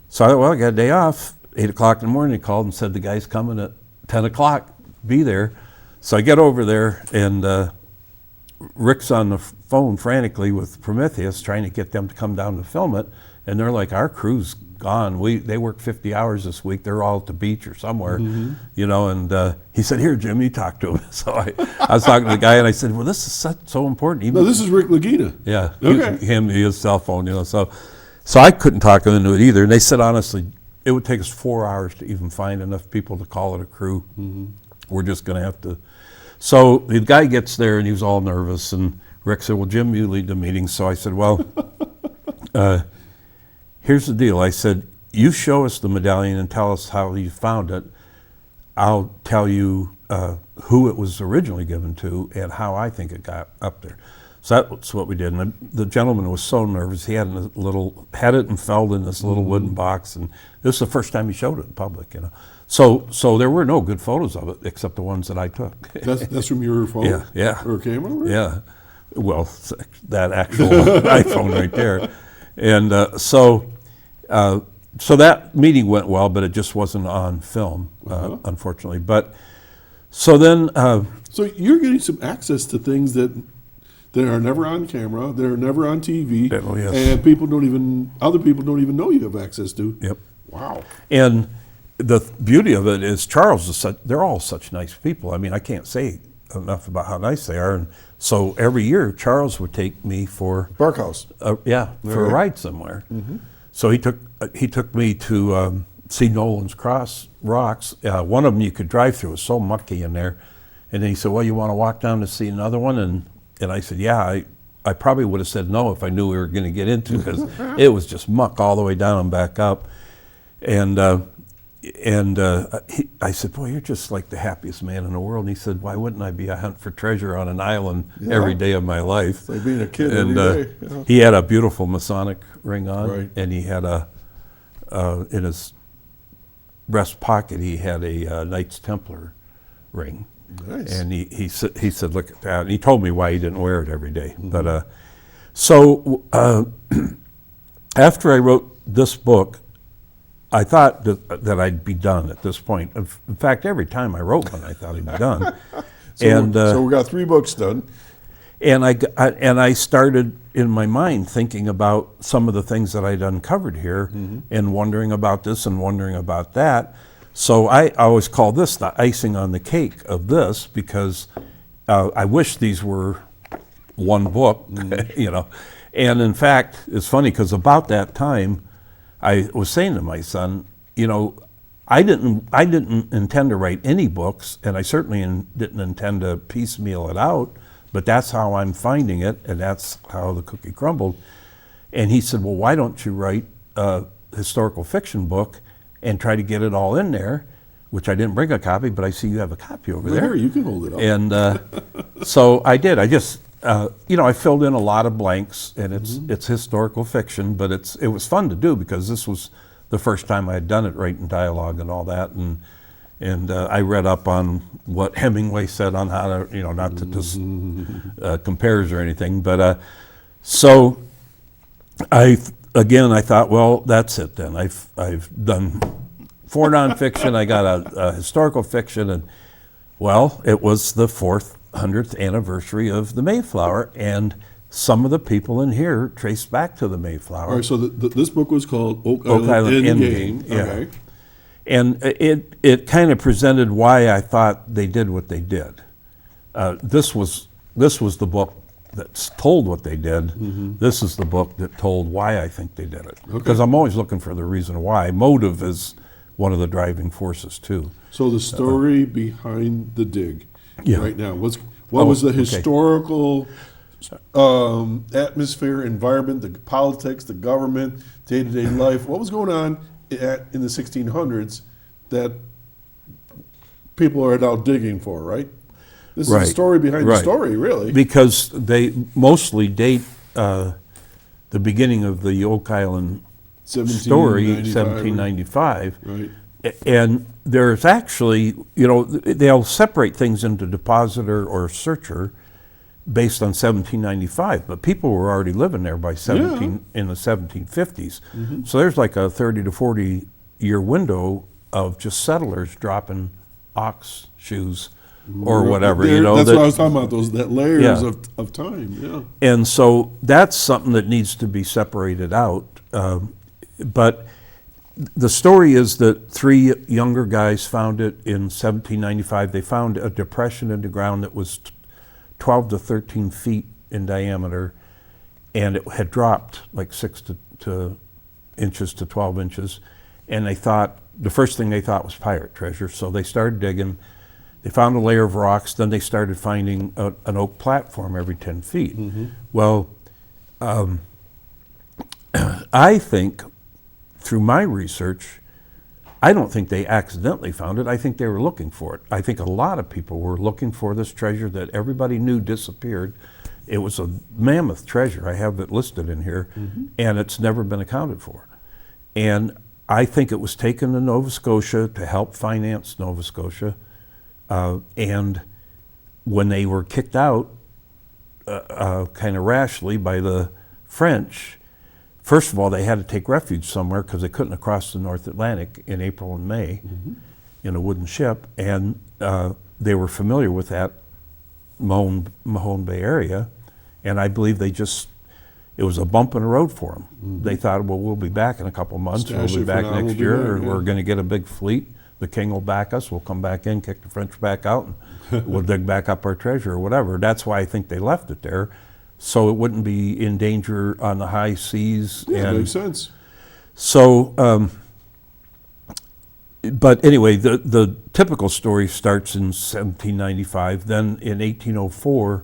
So I thought, well, I got a day off. 8 o'clock in the morning, they called and said the guy's coming at 10 o'clock, be there. So I get over there, and Rick's on the phone frantically with Prometheus trying to get them to come down to film it, and they're like, our crew's gone. They work 50 hours this week. They're all at the beach or somewhere, you know. And he said, "Here, Jim, you talk to him." So I was talking to the guy, and I said, "Well, this is so important." Even, No, this is Rick Lagina. yeah, Okay. his cell phone, you know. So I couldn't talk him into it either. And they said, honestly, it would take us 4 hours to even find enough people to call it a crew. We're just going to have to. So the guy gets there, and he was all nervous, and Rick said, "Well, Jim, you lead the meeting." So I said, "Well, here's the deal." I said, "You show us the medallion and tell us how you found it. I'll tell you who it was originally given to and how I think it got up there." So that's what we did. And the gentleman was so nervous. He had it and felled in this little wooden box, and this was the first time he showed it in public, you know. So there were no good photos of it except the ones that I took. That's from your phone? Yeah. Or camera? Right? Yeah. Well, that actual iPhone right there. And so that meeting went well, but it just wasn't on film, unfortunately. But so then. So you're getting some access to things that are never on camera, that are never on TV, Oh, yes. and other people don't even know you have access to. Yep. Wow. And the beauty of it is they're all such nice people. I mean, I can't say enough about how nice they are. And so every year, Charles would take me for Barkhouse. for a ride somewhere. So he took me to see Nolan's Cross Rocks. One of them you could drive through. It was so mucky in there. And then he said, "Well, you want to walk down to see another one?" And I said, "Yeah." I probably would have said no if I knew we were going to get into it, because it was just muck all the way down and back up. And I said, "Boy, you're just like the happiest man in the world." And he said, "Why wouldn't I be? I hunt for treasure on an island every day of my life." It's like being a kid And every day. Yeah. he had a beautiful Masonic ring on, Right. and he had in his breast pocket he had a Knights Templar ring. Nice. And he said, "Look at that." And he told me why he didn't wear it every day. But so after I wrote this book, I thought that I'd be done at this point. In fact, every time I wrote one, I thought I'd be done. So we got 3 books done. And I started in my mind thinking about some of the things that I'd uncovered here, and wondering about this and wondering about that. So I always call this the icing on the cake of this, because I wish these were one book, you know. And in fact, it's funny because about that time, I was saying to my son, you know, I didn't intend to write any books, and I certainly didn't intend to piecemeal it out, but that's how I'm finding it, and that's how the cookie crumbled. And he said, "Well, why don't you write a historical fiction book and try to get it all in there?" Which I didn't bring a copy, but I see you have a copy over there. Here, you can hold it up. And so I did. I just, you know, I filled in a lot of blanks, and it's historical fiction, but it was fun to do because this was the first time I had done it, writing dialogue and all that, and I read up on what Hemingway said on how to, you know, not to just compares or anything, but so I thought, well, that's it then. I've done 4 nonfiction. I got a historical fiction, and well, it was the 400th anniversary of the Mayflower, and some of the people in here trace back to the Mayflower. All right, so this book was called Oak Island Endgame. Endgame, yeah. Okay. And it kind of presented why I thought they did what they did. This was the book that told what they did. This is the book that told why I think they did it. Because I'm always looking for the reason why. Motive is one of the driving forces too. So the story behind the dig right now, what Oh, was the okay. historical atmosphere, environment, the politics, the government, day-to-day life? What was going on in the 1600s that people are now digging for, right? This is the story behind the story, really. Because they mostly date the beginning of the Oak Island story, 1795. Right. And there's actually, you know, they'll separate things into depositor or searcher based on 1795, but people were already living there by in the 1750s. So there's like a 30 to 40 year window of just settlers dropping ox shoes or whatever, you know. That's what I was talking about, that layers of time, yeah. And so that's something that needs to be separated out. But the story is that 3 younger guys found it in 1795. They found a depression in the ground that was 12 to 13 feet in diameter, and it had dropped like 6 to inches to 12 inches. And they thought, the first thing they thought was pirate treasure, so they started digging. They found a layer of rocks, then they started finding an oak platform every 10 feet. Well, I think, through my research, I don't think they accidentally found it. I think they were looking for it. I think a lot of people were looking for this treasure that everybody knew disappeared. It was a mammoth treasure. I have it listed in here, and it's never been accounted for. And I think it was taken to Nova Scotia to help finance Nova Scotia. And when they were kicked out, kind of rashly by the French, first of all, they had to take refuge somewhere because they couldn't have crossed the North Atlantic in April and May in a wooden ship. And they were familiar with that Mahone Bay area. And I believe it was a bump in the road for them. They thought, well, we'll be back in a couple months. Stash We'll it be for back now, next we'll be year, there, or yeah. we're going to get a big fleet. The king will back us. We'll come back in, kick the French back out, and we'll dig back up our treasure or whatever. That's why I think they left it there, so it wouldn't be in danger on the high seas. Yeah, and makes sense. so, but anyway, the typical story starts in 1795. Then in 1804,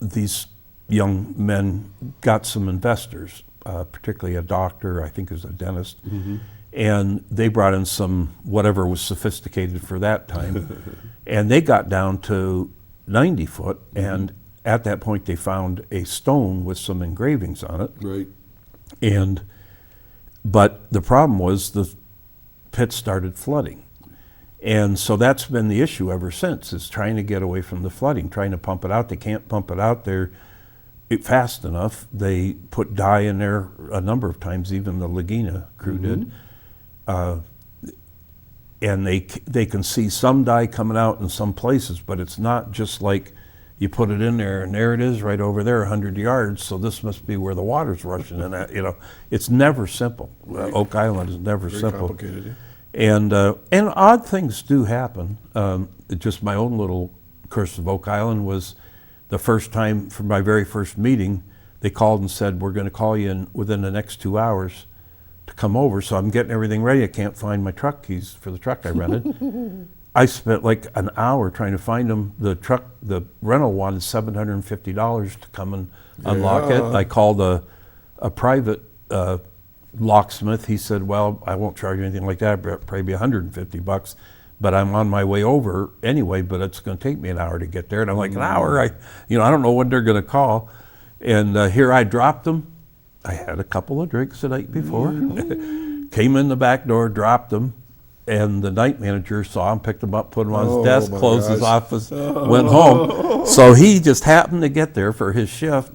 these young men got some investors, particularly a doctor, I think is a dentist, and they brought in some whatever was sophisticated for that time, and they got down to 90 foot, and at that point they found a stone with some engravings on it. Right. But the problem was the pit started flooding. And so that's been the issue ever since, is trying to get away from the flooding, trying to pump it out. They can't pump it out there fast enough. They put dye in there a number of times, even the Laguna crew did. And they can see some dye coming out in some places, but it's not just like you put it in there and there it is right over there 100 yards, so this must be where the water's rushing. And it's never simple. Oak Island is never Very simple. complicated. And odd things do happen. Just my own little curse of Oak Island was the first time, for my very first meeting, they called and said, we're going to call you in within the next 2 hours to come over. So I'm getting everything ready. I can't find my truck keys for the truck I rented. I spent like an hour trying to find them. The rental wanted $750 to come and unlock it. I called a private locksmith. He said, well, I won't charge anything like that, but probably $150, but I'm on my way over anyway, but it's going to take me an hour to get there. And I'm like, an hour? I don't know when they're going to call. And here I dropped them. I had a couple of drinks the night before. Came in the back door, dropped them, and the night manager saw him, picked him up, put him on his desk, closed his office, went home. So he just happened to get there for his shift.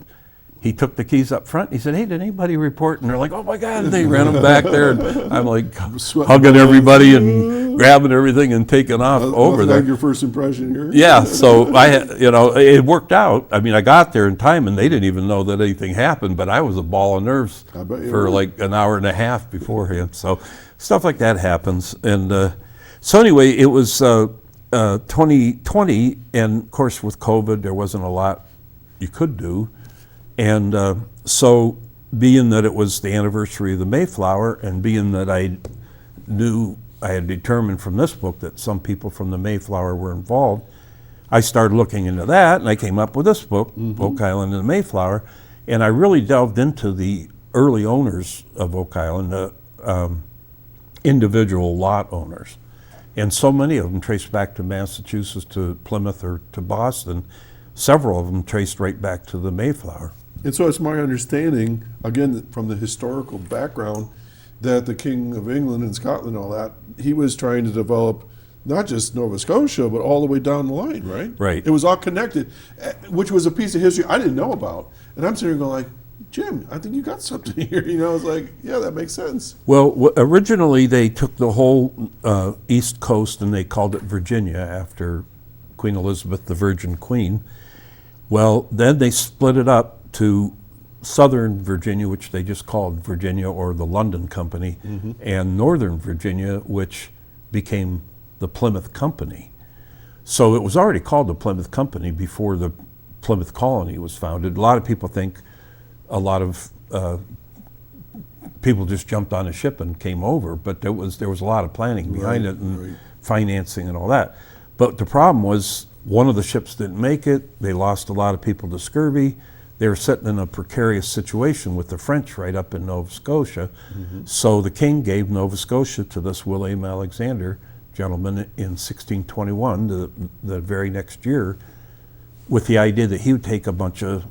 He took the keys up front. And he said, hey, did anybody report? And they're like, oh, my God. And they ran them back there. And I'm like hugging everybody and grabbing everything and taking off over there. Like your first impression here? Yeah. So it worked out. I mean, I got there in time, and they didn't even know that anything happened. But I was a ball of nerves for like an hour and a half beforehand. So stuff like that happens. And so anyway, it was 2020. And, of course, with COVID, there wasn't a lot you could do. And so being that it was the anniversary of the Mayflower, and being that I knew, I had determined from this book that some people from the Mayflower were involved, I started looking into that, and I came up with this book, Oak Island and the Mayflower, and I really delved into the early owners of Oak Island, the individual lot owners. And so many of them traced back to Massachusetts, to Plymouth, or to Boston. Several of them traced right back to the Mayflower. And so it's my understanding, again, from the historical background, that the King of England and Scotland and all that, he was trying to develop not just Nova Scotia, but all the way down the line, right? Right. It was all connected, which was a piece of history I didn't know about. And I'm sitting there going like, Jim, I think you got something here. I was like, yeah, that makes sense. Well, originally they took the whole East Coast and they called it Virginia after Queen Elizabeth, the Virgin Queen. Well, then they split it up to Southern Virginia, which they just called Virginia or the London Company, and Northern Virginia, which became the Plymouth Company. So it was already called the Plymouth Company before the Plymouth Colony was founded. A lot of people think a lot of people just jumped on a ship and came over, but there was a lot of planning behind it and financing and all that. But the problem was one of the ships didn't make it. They lost a lot of people to scurvy. They were sitting in a precarious situation with the French right up in Nova Scotia. So the king gave Nova Scotia to this William Alexander gentleman in 1621, the very next year, with the idea that he would take a bunch of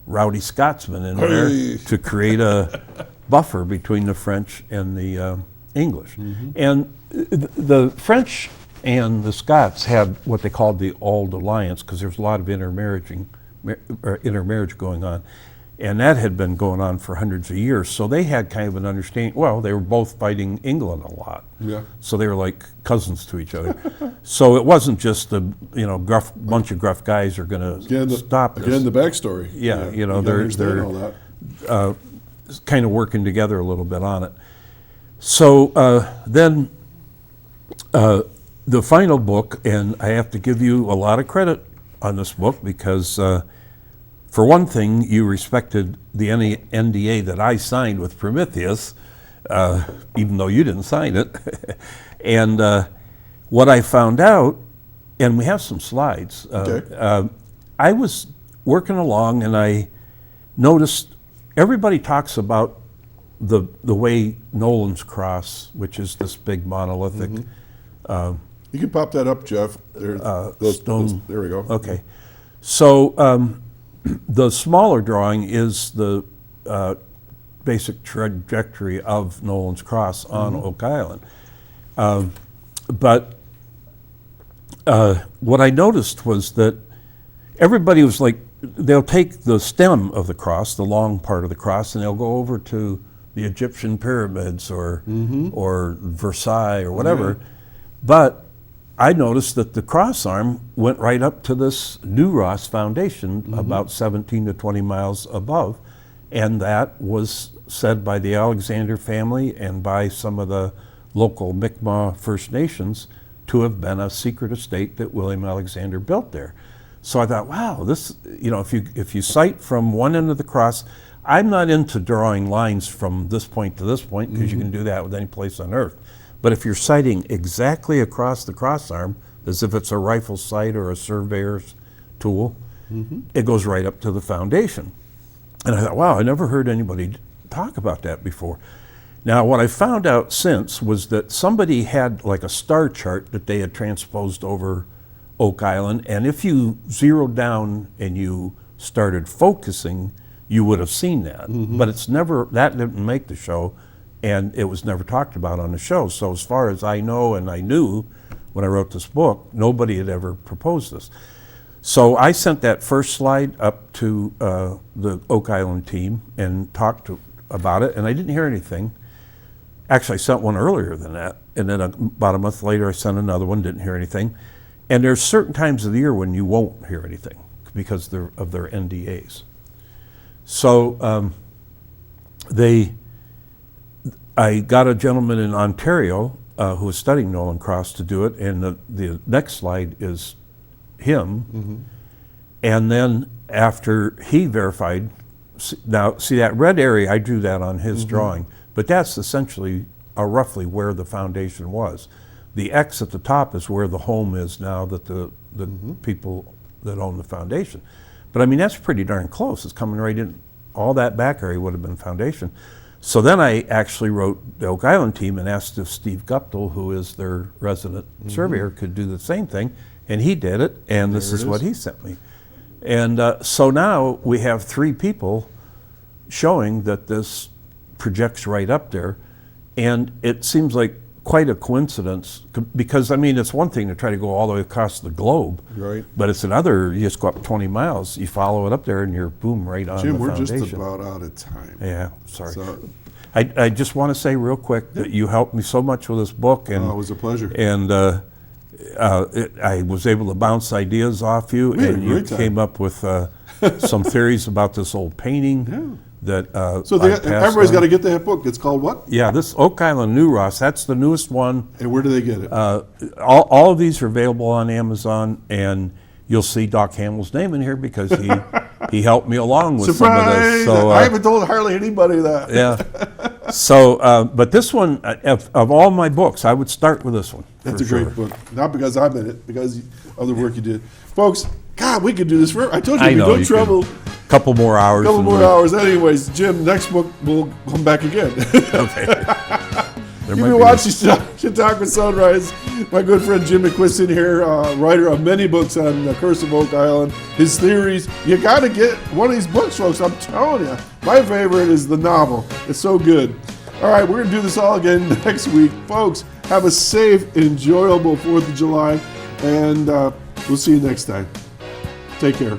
rowdy Scotsmen in there to create a buffer between the French and the English. And the French and the Scots had what they called the Auld Alliance, because there's a lot of intermarriage going on. And that had been going on for hundreds of years. So they had kind of an understanding, well, they were both fighting England a lot. Yeah. So they were like cousins to each other. So it wasn't just the, bunch of gruff guys are going to stop this. Again, the backstory. Yeah, they're all that. Kind of working together a little bit on it. So then the final book, and I have to give you a lot of credit on this book because for one thing, you respected the NDA that I signed with Prometheus, even though you didn't sign it. And what I found out, and we have some slides, I was working along and I noticed everybody talks about the way Nolan's Cross, which is this big monolithic. You can pop that up, Jeff. There we go. Okay. So the smaller drawing is the basic trajectory of Nolan's Cross on Oak Island. But what I noticed was that everybody was like, they'll take the stem of the cross, the long part of the cross, and they'll go over to the Egyptian pyramids or Versailles or whatever. But I noticed that the cross arm went right up to this New Ross Foundation about 17 to 20 miles above, and that was said by the Alexander family and by some of the local Mi'kmaq First Nations to have been a secret estate that William Alexander built there. So I thought, wow, this, if you sight from one end of the cross, I'm not into drawing lines from this point to this point because you can do that with any place on earth. But if you're sighting exactly across the cross arm, as if it's a rifle sight or a surveyor's tool, it goes right up to the foundation. And I thought, wow, I never heard anybody talk about that before. Now, what I found out since was that somebody had like a star chart that they had transposed over Oak Island, and if you zeroed down and you started focusing, you would have seen that. But that didn't make the show, and it was never talked about on the show. So as far as I know, and I knew when I wrote this book, nobody had ever proposed this. So I sent that first slide up to the Oak Island team and talked about it, and I didn't hear anything. Actually, I sent one earlier than that, and then about a month later I sent another one, didn't hear anything. And there's certain times of the year when you won't hear anything because of their NDAs. So I got a gentleman in Ontario who was studying Nolan Cross to do it, and the next slide is him. And then after he verified, now see that red area, I drew that on his drawing, but that's essentially roughly where the foundation was. The X at the top is where the home is now that the people that own the foundation. But I mean, that's pretty darn close. It's coming right in. All that back area would have been foundation. So then I actually wrote the Oak Island team and asked if Steve Guptill, who is their resident surveyor, could do the same thing. And he did it, and this is what he sent me. And so now we have 3 people showing that this projects right up there. And it seems like quite a coincidence, because I mean, it's one thing to try to go all the way across the globe, but it's another, you just go up 20 miles, you follow it up there and you're boom, right on Jim, the foundation. we're just about out of time. Yeah, sorry. So, I just want to say real quick that you helped me so much with this book. And it was a pleasure. And I was able to bounce ideas off you, We had a and you great time. came up with some theories about this old painting that So I passed everybody's on. got to get that book. It's called what? Yeah, this Oak Island New Ross, that's the newest one. And where do they get it? All of these are available on Amazon, and you'll see Doc Hamels' name in here because he helped me along with some of Surprise! this. So, I haven't told hardly anybody that. yeah. So, but this one, of all my books, I would start with this one. That's for a great sure. book. Not because I'm in it, because of the work you did. Folks, God, we could do this forever. I told you, I we know don't you travel could. Couple more hours. a couple and more we're- hours. Anyways, Jim, next book we'll come back again. Okay. There You've might been be- watching Chautauqua Sunrise. My good friend Jim McQuiston here, writer of many books on the Curse of Oak Island. His theories. You got to get one of these books, folks. I'm telling you. My favorite is the novel. It's so good. All right, we're going to do this all again next week. Folks, have a safe, enjoyable 4th of July, and we'll see you next time. Take care.